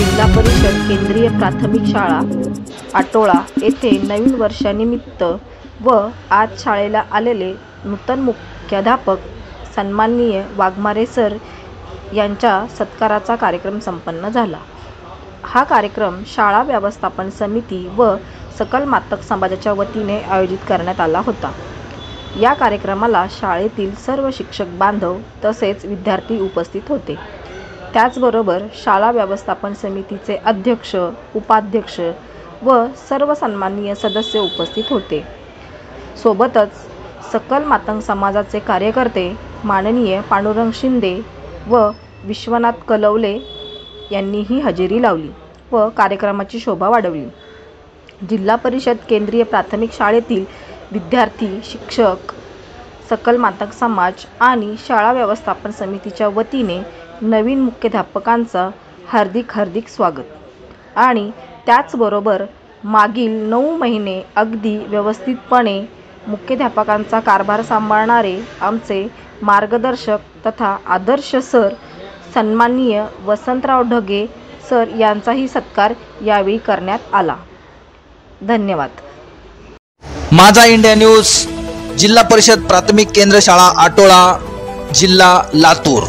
जिल्हा परिषद केंद्रीय प्राथमिक शाळा आटोळा येथे नवीन वर्षानिमित्त व आज शाळेला आलेले नूतन मुख्याध्यापक सन्माननीय वाघमारे सर यांच्या सत्काराचा कार्यक्रम संपन्न झाला। हा कार्यक्रम शाळा व्यवस्थापन समिती व सकल मातक समाजाच्या वतीने आयोजित करण्यात आला होता। या कार्यक्रमाला शाळेतील सर्व शिक्षक बांधव तसेच विद्यार्थी उपस्थित होते। त्याचबरोबर शाळा व्यवस्थापन समितीचे अध्यक्ष, उपाध्यक्ष व सर्व सन्माननीय सदस्य उपस्थित होते। सोबतच सकल मातंग समाजाचे कार्यकर्ते माननीय पांडुरंग शिंदे व विश्वनाथ कलवले यांनीही हजेरी लावली व कार्यक्रमाची शोभा वाढवली। जिल्हा परिषद केंद्रीय प्राथमिक शाळेतील विद्यार्थी, शिक्षक, सकल मातंग समाज आणि शाळा व्यवस्थापन समितीच्या वतीने नवीन मुख्याध्यापकांचा हार्दिक स्वागत आणि त्याचबरोबर मागील 9 महिने अगदी व्यवस्थितपणे मुख्याध्यापकांचा कारभार सांभाळणारे आमचे मार्गदर्शक तथा आदर्श सर सन्माननीय वसंतराव ढगे सर यांचाही सत्कार यावेळी करण्यात आला। धन्यवाद। माझा इंडिया न्यूज, जिल्हा परिषद प्राथमिक केंद्र शाळा आटोळा, जिल्हा लातूर।